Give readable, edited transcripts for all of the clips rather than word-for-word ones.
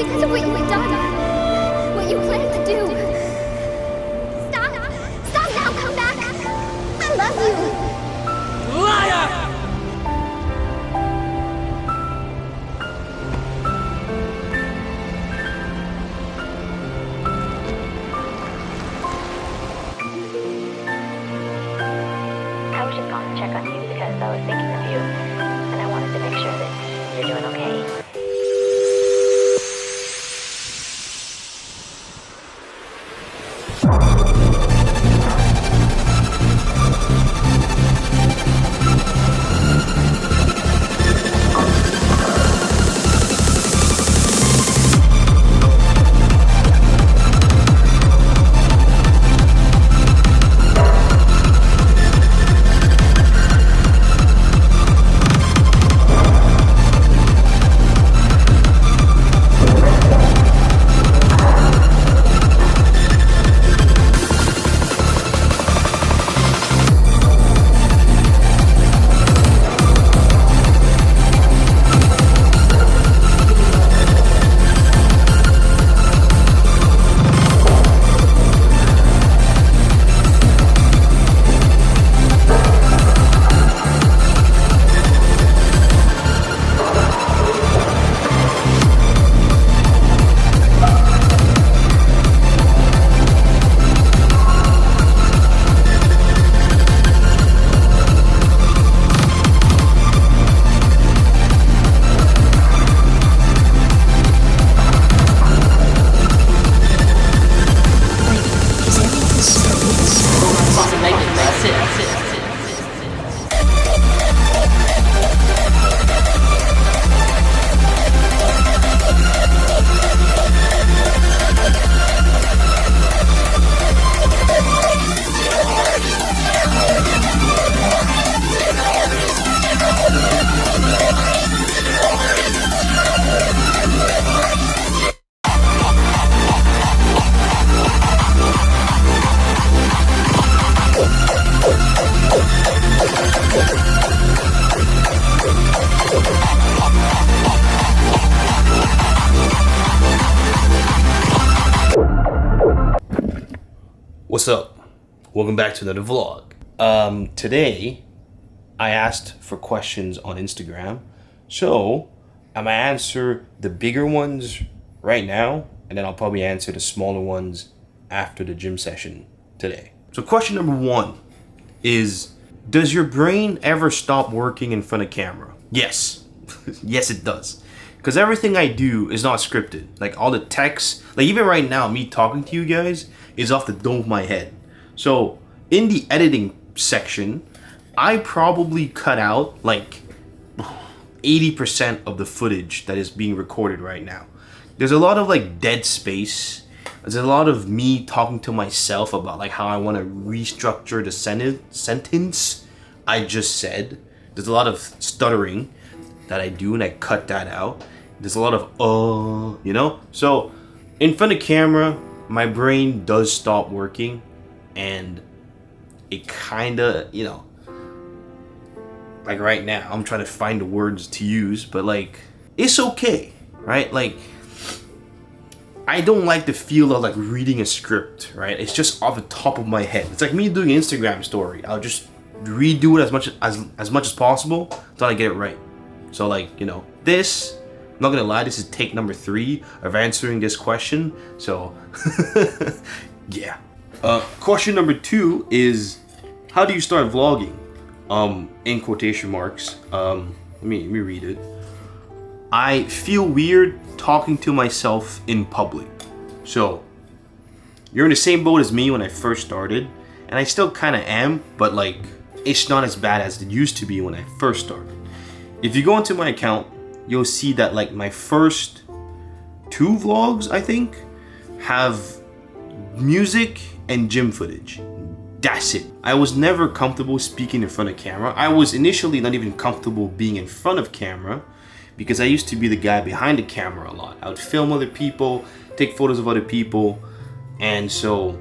because of what you've done, what you plan to do. Stop now, come back. I love you. Liar! I was just calling to check on you because I was thinking of you, and I wanted to make sure that you're doing okay. What's up? Welcome back to another vlog. Today I asked for questions on Instagram, so I'm gonna answer the bigger ones right now, and then I'll probably answer the smaller ones after the gym session today. So question number 1 is, does your brain ever stop working in front of camera? Yes. Yes, it does. Because everything I do is not scripted. Like all the text, like even right now, me talking to you guys is off the dome of my head. So in the editing section, I probably cut out like 80% of the footage that is being recorded right now. There's a lot of like dead space. There's a lot of me talking to myself about like how I want to restructure the sentence I just said. There's a lot of stuttering that I do, and I cut that out. There's a lot of you know? So in front of camera, my brain does stop working, and it kinda, you know, like right now, I'm trying to find the words to use, but like, it's okay, right? Like, I don't like the feel of like reading a script, right? It's just off the top of my head. It's like me doing an Instagram story. I'll just redo it as much as possible until I get it right. So like, you know, this, I'm not gonna lie, this is take number 3 of answering this question. So yeah. Question number 2 is, how do you start vlogging? In quotation marks. Let me read it. I feel weird talking to myself in public. So you're in the same boat as me when I first started, and I still kind of am, but like, it's not as bad as it used to be when I first started. If you go into my account, you'll see that like my first 2 vlogs, I think, have music and gym footage. That's it. I was never comfortable speaking in front of camera. I was initially not even comfortable being in front of camera because I used to be the guy behind the camera a lot. I would film other people, take photos of other people, and so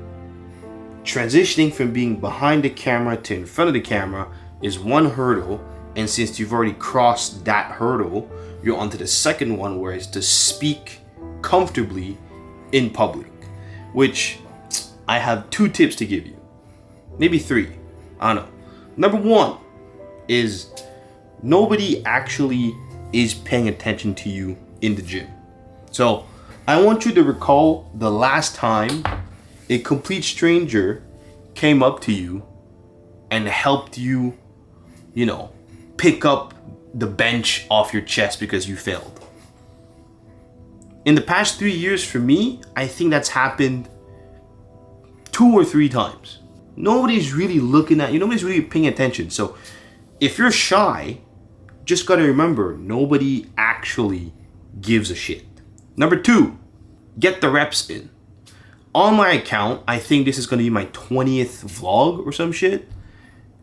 transitioning from being behind the camera to in front of the camera is one hurdle. And since you've already crossed that hurdle, you're onto the second one, where it's to speak comfortably in public, which I have 2 tips to give you. Maybe 3. I don't know. Number 1 is nobody actually is paying attention to you in the gym. So I want you to recall the last time a complete stranger came up to you and helped you, pick up the bench off your chest because you failed. In the past 3 years for me, I think that's happened 2 or 3 times. Nobody's really looking at you. Nobody's really paying attention. So if you're shy, just gotta remember, nobody actually gives a shit. Number 2, get the reps in. On my account, I think this is gonna be my 20th vlog or some shit.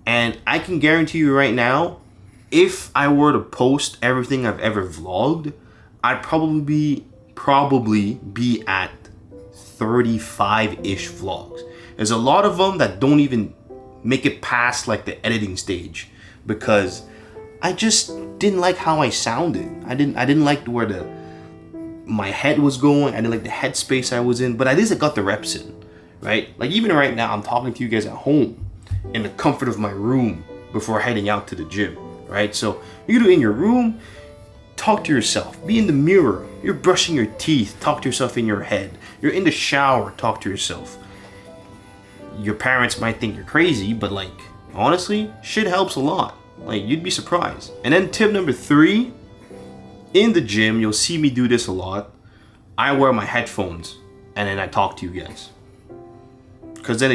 And I can guarantee you right now, if I were to post everything I've ever vlogged, I'd probably be at 35-ish vlogs. There's a lot of them that don't even make it past like the editing stage because I just didn't like how I sounded. I didn't like where my head was going. I didn't like the headspace I was in, but at least I got the reps in, right? Like even right now, I'm talking to you guys at home in the comfort of my room before heading out to the gym, right? So you do it in your room, talk to yourself, be in the mirror, you're brushing your teeth, talk to yourself in your head, you're in the shower, talk to yourself. Your parents might think you're crazy, but like, honestly, shit helps a lot. Like, you'd be surprised. And then tip number 3, in the gym, you'll see me do this a lot. I wear my headphones and then I talk to you guys. Because then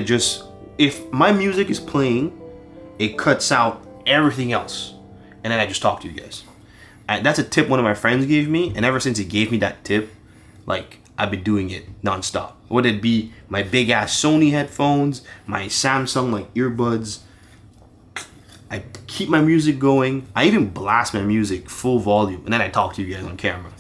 if my music is playing, it cuts out everything else. And then I just talk to you guys. And that's a tip one of my friends gave me. And ever since he gave me that tip, like, I've been doing it nonstop. Would it be my big ass Sony headphones, my Samsung like earbuds? I keep my music going. I even blast my music full volume, and then I talk to you guys on camera.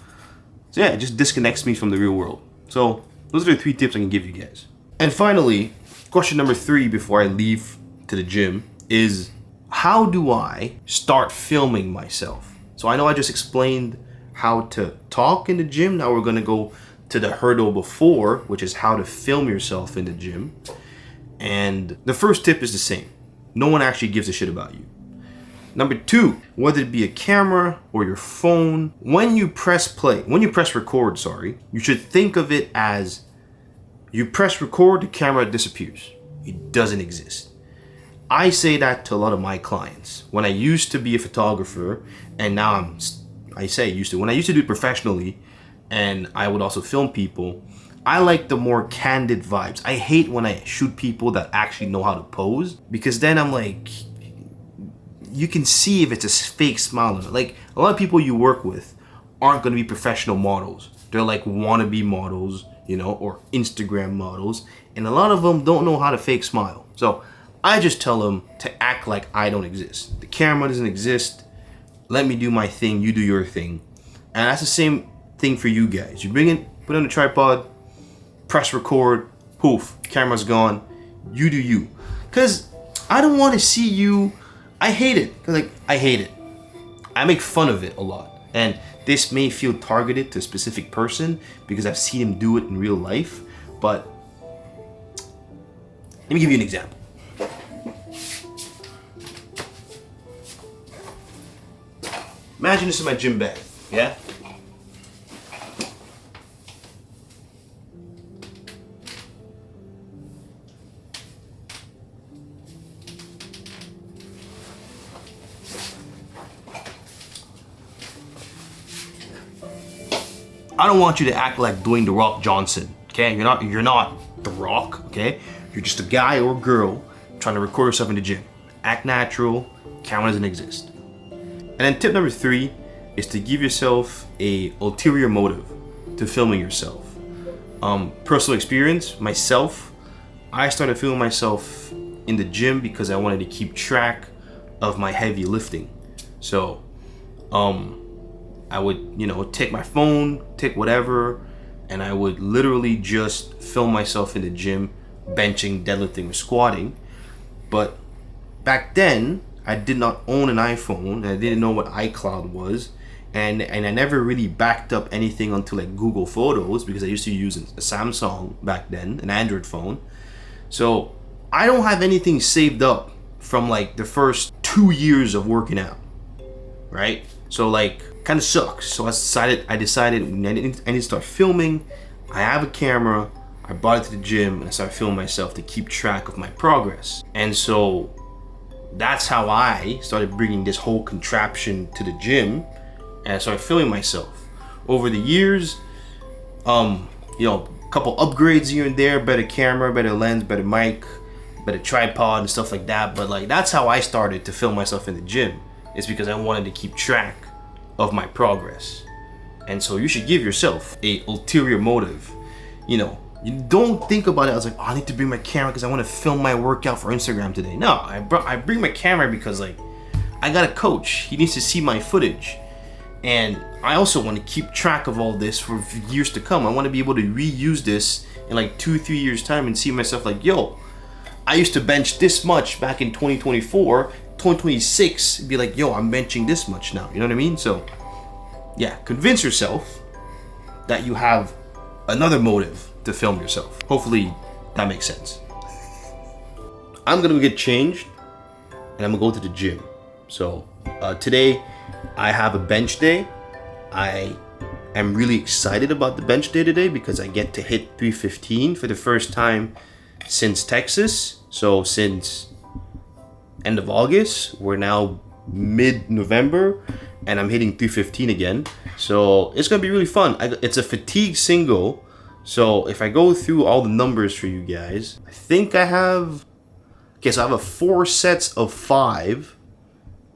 So yeah, it just disconnects me from the real world. So those are the 3 tips I can give you guys. And finally, question number 3 before I leave to the gym is, how do I start filming myself? So I know I just explained how to talk in the gym. Now we're gonna go to the hurdle before, which is how to film yourself in the gym. And the first tip is the same. No one actually gives a shit about you. Number 2, whether it be a camera or your phone, when you press record, you should think of it as you press record, the camera disappears. It doesn't exist. I say that to a lot of my clients. When I used to be a photographer, and now when I used to do it professionally, and I would also film people, I like the more candid vibes. I hate when I shoot people that actually know how to pose, because then I'm like, you can see if it's a fake smile or not. Like, a lot of people you work with aren't going to be professional models. They're like wannabe models, or Instagram models, and a lot of them don't know how to fake smile. So I just tell them to act like I don't exist. The camera doesn't exist. Let me do my thing, you do your thing. And that's the same thing for you guys. You bring it, put it on the tripod, press record, poof, camera's gone. You do you. Because I don't want to see you. I hate it. I hate it. I make fun of it a lot. And this may feel targeted to a specific person because I've seen him do it in real life. But let me give you an example. Imagine this is my gym bag, yeah? I don't want you to act like Dwayne "The Rock" Johnson, okay? You're not The Rock, okay? You're just a guy or girl trying to record yourself in the gym. Act natural, camera doesn't exist. And then tip number 3 is to give yourself a ulterior motive to filming yourself. Personal experience, myself, I started filming myself in the gym because I wanted to keep track of my heavy lifting. So, I would, take my phone, take whatever, and I would literally just film myself in the gym, benching, deadlifting, or squatting. But back then, I did not own an iPhone, and I didn't know what iCloud was, and I never really backed up anything onto like Google Photos because I used to use a Samsung back then, an Android phone. So I don't have anything saved up from like the first 2 years of working out, right? So like kind of sucks. So I decided I need to start filming. I have a camera. I brought it to the gym and I started filming myself to keep track of my progress. And so that's how I started bringing this whole contraption to the gym, and I started filming myself. Over the years, a couple upgrades here and there, better camera, better lens, better mic, better tripod and stuff like that. But like that's how I started to film myself in the gym. It's because I wanted to keep track of my progress. And so you should give yourself a ulterior motive. You don't think about it as like, oh, I need to bring my camera because I want to film my workout for Instagram today. No, I bring my camera because like I got a coach. He needs to see my footage. And I also want to keep track of all this for years to come. I want to be able to reuse this in like 2-3 years time and see myself like, yo, I used to bench this much back in 2024, 2026, be like, yo, I'm benching this much now. You know what I mean? So yeah, convince yourself that you have another motive to film yourself. Hopefully that makes sense. I'm gonna get changed and I'm gonna go to the gym. So today I have a bench day. I am really excited about the bench day today because I get to hit 315 for the first time since Texas. So since end of August, we're now mid-November and I'm hitting 315 again. So it's gonna be really fun. It's a fatigue single. So if I go through all the numbers for you guys, I think I have, so I have 4 sets of 5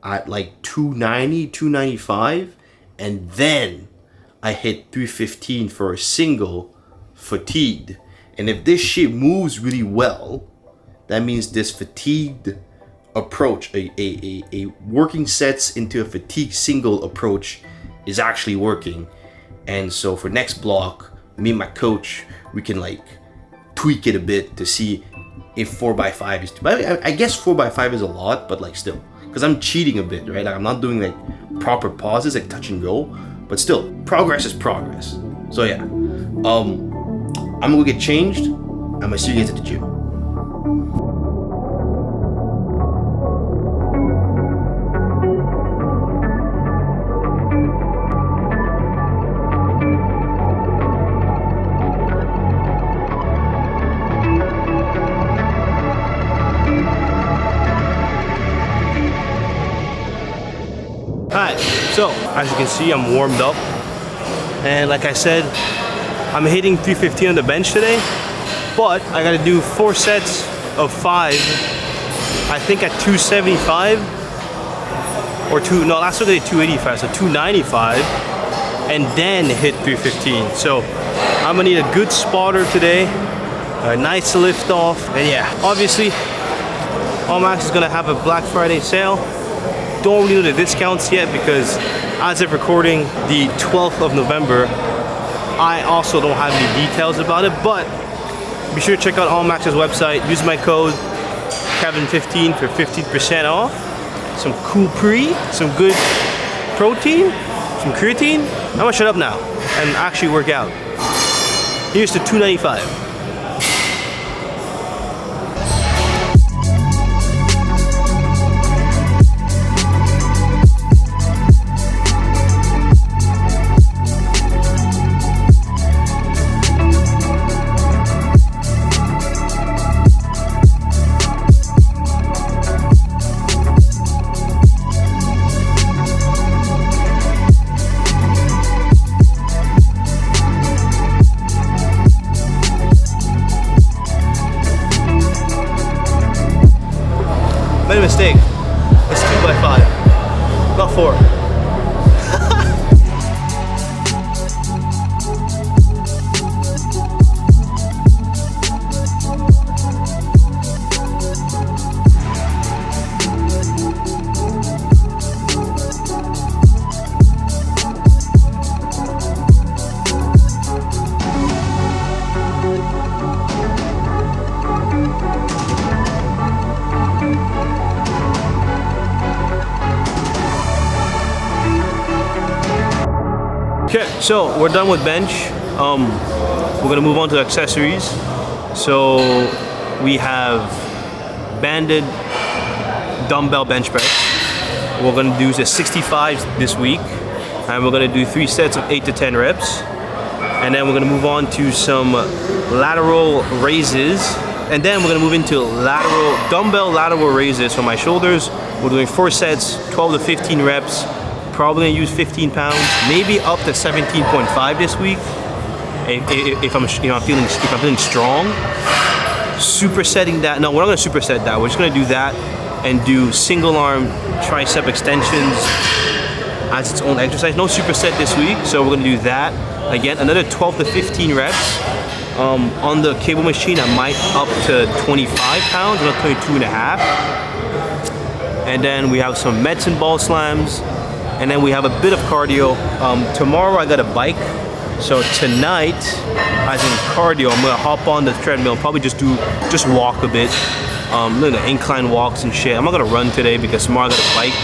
at like 290, 295, and then I hit 315 for a single fatigued. And if this shit moves really well, that means this fatigued approach, a working sets into a fatigue single approach is actually working. And so for next block, me and my coach, we can like tweak it a bit to see if 4x5 is too, I guess 4x5 is a lot, but like still, because I'm cheating a bit, right? Like I'm not doing like proper pauses, like touch and go, but still, progress is progress. So yeah, I'm gonna go get changed. I'm gonna see you guys at the gym. Alright, so as you can see, I'm warmed up, and like I said, I'm hitting 315 on the bench today, but I gotta do 4 sets of 5, I think at 275, or last week I did 285, so 295, and then hit 315. So I'm gonna need a good spotter today, a nice lift off, and yeah, obviously, Allmax is gonna have a Black Friday sale. Don't really know the discounts yet because as of recording the 12th of November, I also don't have any details about it, but be sure to check out Allmax's website. Use my code Kevin15 for 15% off. Some cool some good protein, some creatine. I'm gonna shut up now and actually work out. Here's the 295. So we're done with bench. We're gonna move on to accessories. So we have banded dumbbell bench press. We're gonna do the 65s this week, and we're gonna do 3 sets of 8 to 10 reps. And then we're gonna move on to some lateral raises, and then we're gonna move into dumbbell lateral raises for my shoulders. We're doing 4 sets, 12 to 15 reps. Probably gonna use 15 pounds, maybe up to 17.5 this week. If I'm feeling strong. Supersetting that. No, we're not gonna superset that. We're just gonna do that and do single arm tricep extensions as its own exercise. No superset this week, so we're gonna do that. Again, another 12 to 15 reps. On the cable machine, I might up to 25 pounds, not 22.5. And then we have some medicine ball slams. And then we have a bit of cardio. Tomorrow I got a bike. So tonight, as in cardio, I'm gonna hop on the treadmill, probably just walk a bit. Little incline walks and shit. I'm not gonna run today because tomorrow I got a bike.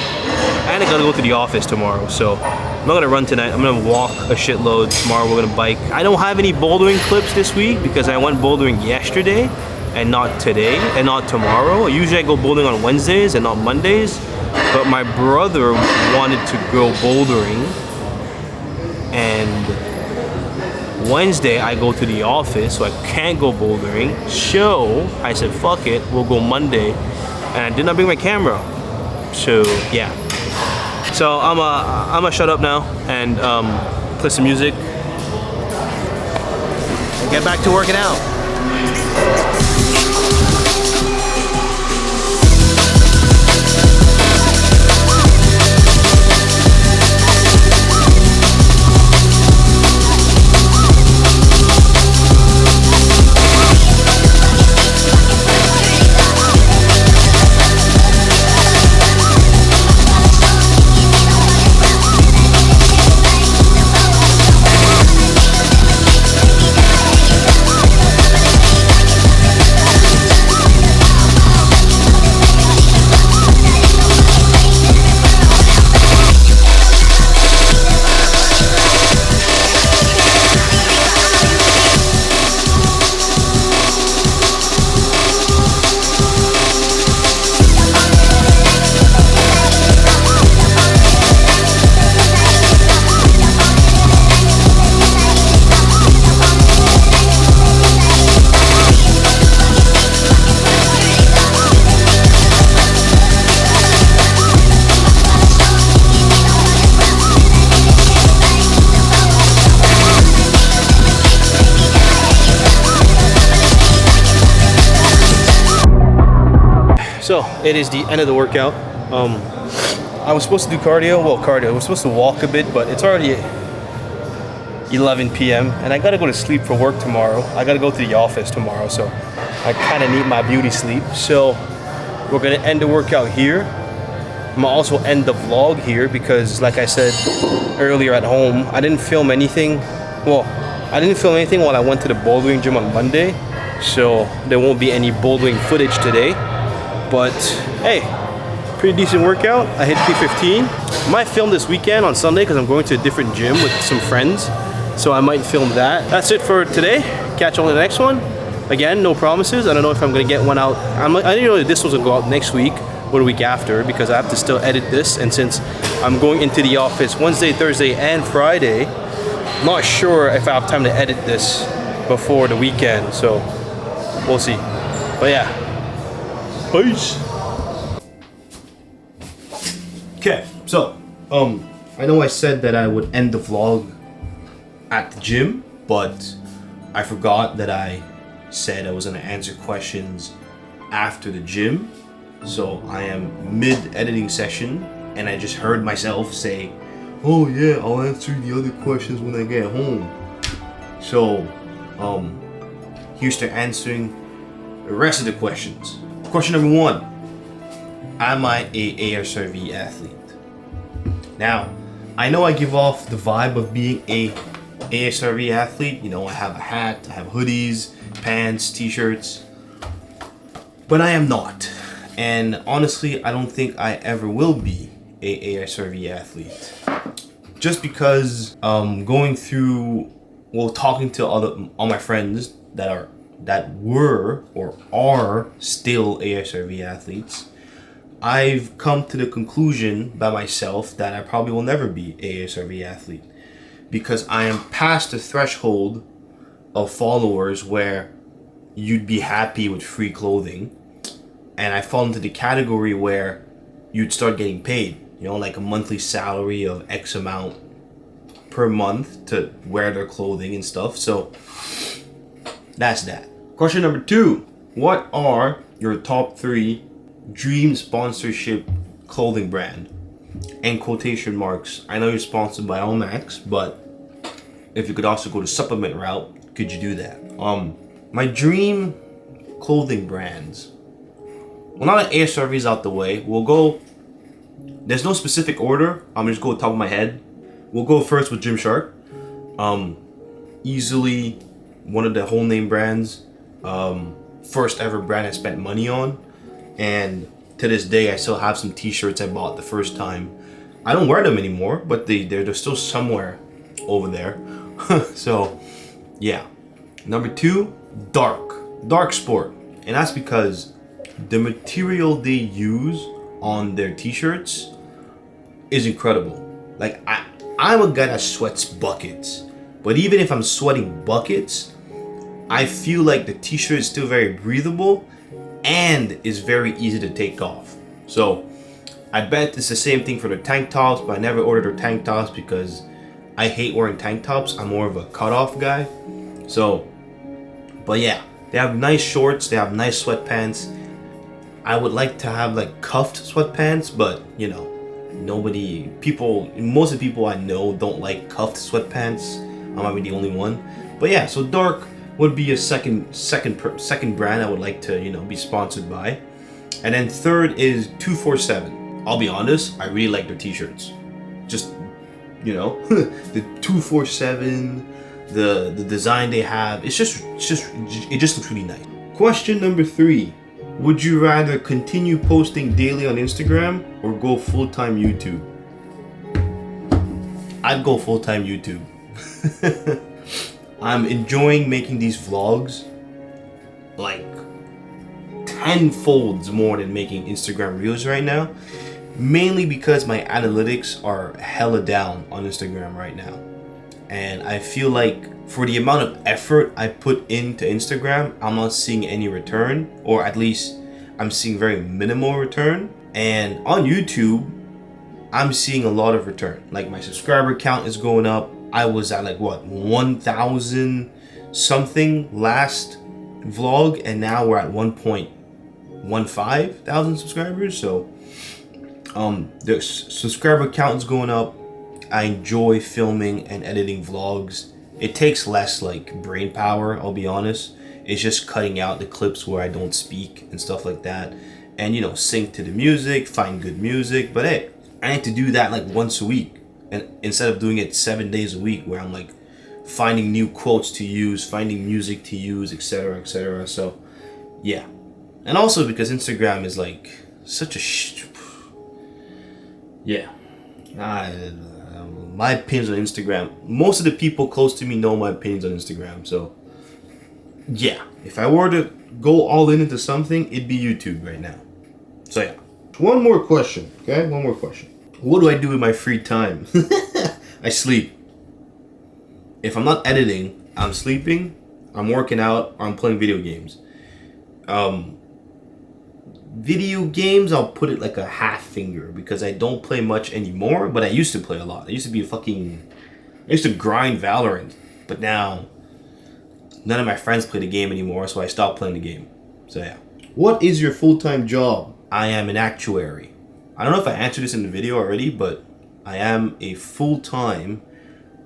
And I gotta go to the office tomorrow. So I'm not gonna run tonight. I'm gonna walk a shitload. Tomorrow we're gonna bike. I don't have any bouldering clips this week because I went bouldering yesterday and not today and not tomorrow. Usually I go bouldering on Wednesdays and not Mondays. But my brother wanted to go bouldering, and Wednesday I go to the office, so I can't go bouldering. So I said, fuck it, we'll go Monday. And I did not bring my camera. So yeah. So I'm gonna shut up now and play some music and get back to working out. So it is the end of the workout. I was supposed to do cardio. I was supposed to walk a bit, but it's already 11 p.m. and I gotta go to sleep for work tomorrow. I gotta go to the office tomorrow, so I kind of need my beauty sleep. So we're gonna end the workout here. I'm gonna also end the vlog here because, like I said earlier at home, I didn't film anything. Well, I didn't film anything while I went to the bouldering gym on Monday, so there won't be any bouldering footage today. But hey, pretty decent workout. I hit P15. I might film this weekend on Sunday because I'm going to a different gym with some friends, so I might film that. That's it for today. Catch you on the next one. Again, no promises. I don't know if I'm gonna get one out. I didn't know that this was gonna go out next week or the week after because I have to still edit this, and since I'm going into the office Wednesday, Thursday, and Friday, I'm not sure if I have time to edit this before the weekend, so we'll see. But yeah, peace. Okay, so I know I said that I would end the vlog at the gym, but I forgot that I said I was gonna answer questions after the gym. So I am mid-editing session and I just heard myself say, oh yeah, I'll answer the other questions when I get home. So here's to answering the rest of the questions. Question number 1. Am I a ASRV athlete? Now, I know I give off the vibe of being a ASRV athlete. You know, I have a hat, I have hoodies, pants, t-shirts, but I am not. And honestly, I don't think I ever will be a ASRV athlete. just because going through, well, talking to all my friends that were or are still ASRV athletes, I've come to the conclusion by myself that I probably will never be ASRV athlete, because I am past the threshold of followers where you'd be happy with free clothing, and I fall into the category where you'd start getting paid, you know, like a monthly salary of X amount per month to wear their clothing and stuff. So that's that. Question number 2. What are your top 3 dream sponsorship clothing brand? And quotation marks. I know you're sponsored by Allmax, but if you could also go the supplement route, could you do that? My dream clothing brands. Well, now that ASRV is out the way, we'll go. There's no specific order. I'm just go top of my head. We'll go first with Gymshark. Easily one of the whole name brands. First ever brand I spent money on, and to this day I still have some t-shirts I bought the first time. I don't wear them anymore, but they're still somewhere over there. So yeah. Number 2, Dark Sport, and that's because the material they use on their t-shirts is incredible. Like I'm a guy that sweats buckets, but even if I'm sweating buckets, I feel like the t-shirt is still very breathable and is very easy to take off. So I bet it's the same thing for the tank tops, but I never ordered their tank tops because I hate wearing tank tops. I'm more of a cutoff guy. So, but yeah, they have nice shorts, they have nice sweatpants. I would like to have like cuffed sweatpants, but you know, most of the people I know don't like cuffed sweatpants. I might be the only one. But yeah, so Dark would be a second brand I would like to, you know, be sponsored by. And then third is 247. I'll be honest, I really like their t-shirts. Just, you know, the 247, the design they have, it just looks really nice. Question number 3. Would you rather continue posting daily on Instagram or go full-time YouTube? I'd go full-time YouTube. I'm enjoying making these vlogs like 10-folds more than making Instagram Reels right now. Mainly because my analytics are hella down on Instagram right now. And I feel like for the amount of effort I put into Instagram, I'm not seeing any return, or at least I'm seeing very minimal return. And on YouTube, I'm seeing a lot of return. Like my subscriber count is going up. I was at like what, 1,000 something last vlog, and now we're at 1.15 thousand subscribers. So the subscriber count is going up. I enjoy filming and editing vlogs. It takes less like brain power, I'll be honest. It's just cutting out the clips where I don't speak and stuff like that, and you know, sync to the music, find good music. But hey, I need to do that like once a week, and instead of doing it 7 days a week where I'm like finding new quotes to use, finding music to use, etc., etc. So yeah. And also because Instagram is like such a yeah. My opinions on Instagram, most of the people close to me know my opinions on Instagram. So yeah, if I were to go all into something, it'd be YouTube right now. So yeah. One more question, okay? One more question. What do I do with my free time? I sleep. If I'm not editing, I'm sleeping, I'm working out, or I'm playing video games. Video games, I'll put it like a half finger because I don't play much anymore, but I used to play a lot. I used to grind Valorant, but now none of my friends play the game anymore, so I stopped playing the game. So yeah. What is your full-time job? I am an actuary. I don't know if I answered this in the video already, but I am a full-time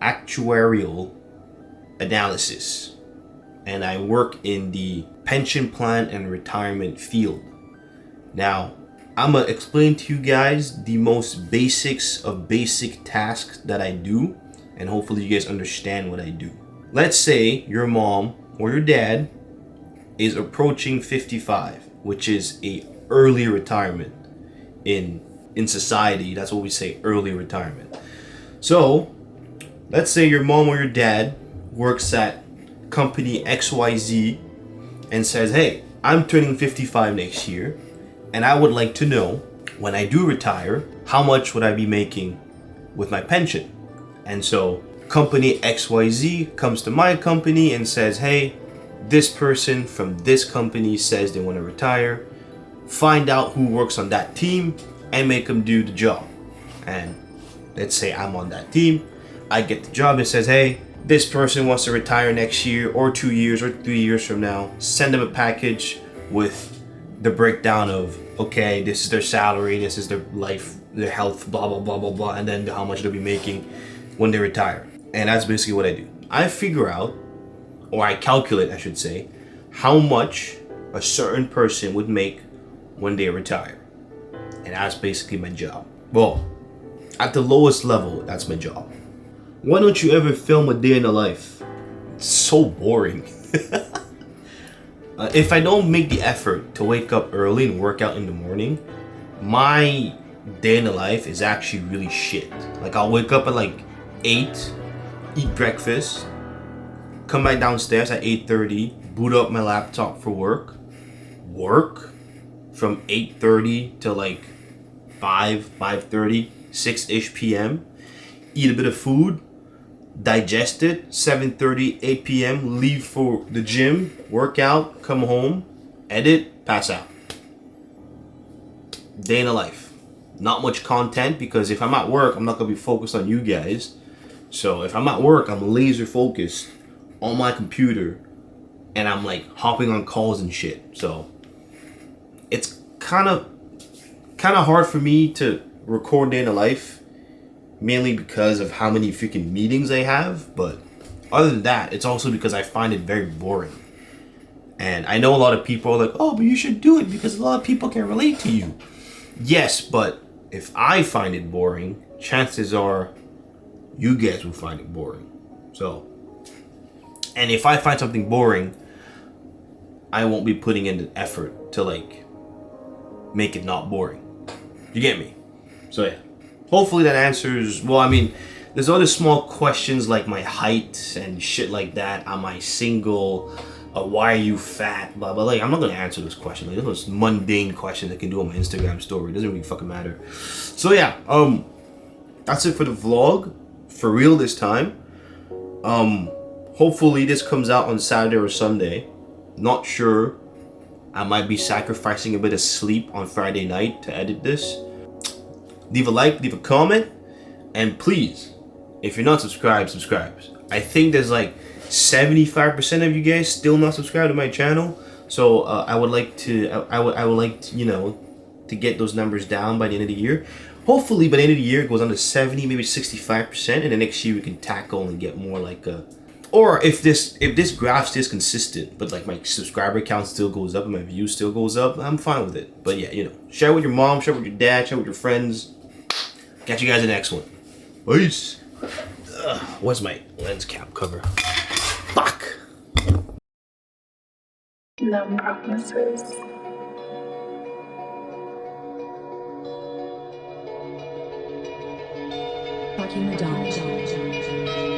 actuarial analysis, and I work in the pension plan and retirement field. Now, I'm gonna explain to you guys the most basics of basic tasks that I do, and hopefully you guys understand what I do. Let's say your mom or your dad is approaching 55, which is a early retirement in society. That's what we say, early retirement. So, let's say your mom or your dad works at company XYZ and says, hey, I'm turning 55 next year, and I would like to know, when I do retire, how much would I be making with my pension? And so, company XYZ comes to my company and says, hey, this person from this company says they want to retire. Find out who works on that team and make them do the job. And let's say I'm on that team. I get the job. It says, hey, this person wants to retire next year or 2 years or 3 years from now. Send them a package with the breakdown of, okay, this is their salary, this is their life, their health, blah, blah, blah, blah, blah, and then how much they'll be making when they retire. And that's basically what I do. I figure out, or I calculate, I should say, how much a certain person would make when they retire. And that's basically my job. Well, at the lowest level, that's my job. Why don't you ever film a day in the life? It's so boring. If I don't make the effort to wake up early and work out in the morning, my day in the life is actually really shit. Like, I'll wake up at like 8, eat breakfast, come back downstairs at 8:30, boot up my laptop for work from 8:30 to like 5:30, 6-ish p.m., eat a bit of food, digest it, 7:30, 8 p.m., leave for the gym, work out, come home, edit, pass out. Day in the life. Not much content, because if I'm at work, I'm not going to be focused on you guys. So if I'm at work, I'm laser focused on my computer, and I'm like hopping on calls and shit. So it's kind of hard for me to record day in the life, mainly because of how many freaking meetings I have. But other than that, it's also because I find it very boring. And I know a lot of people are like, oh, but you should do it because a lot of people can relate to you. Yes, but if I find it boring, chances are you guys will find it boring. So, and if I find something boring, I won't be putting in the effort to like make it not boring. You get me? So yeah, hopefully that answers. Well, I mean, there's other small questions like my height and shit like that. Am I single? Why are you fat? Blah blah. Like, I'm not gonna answer those questions. Like, those mundane questions I can do on my Instagram story. It doesn't really fucking matter. So yeah, that's it for the vlog. For real this time. Hopefully this comes out on Saturday or Sunday. Not sure. I might be sacrificing a bit of sleep on Friday night to edit this. Leave a like, leave a comment, and please, if you're not subscribed, subscribe. I think there's like 75% of you guys still not subscribed to my channel. So I would like to, I would like to, you know, to get those numbers down by the end of the year. Hopefully by the end of the year it goes down to 70, maybe 65%, and the next year we can tackle and get more like a. Or if this graph stays consistent, but like my subscriber count still goes up and my views still goes up, I'm fine with it. But yeah, you know, share with your mom, share with your dad, share with your friends. Catch you guys in the next one. Peace. Where's my lens cap cover? Fuck. Numb promises. Fucking the dog.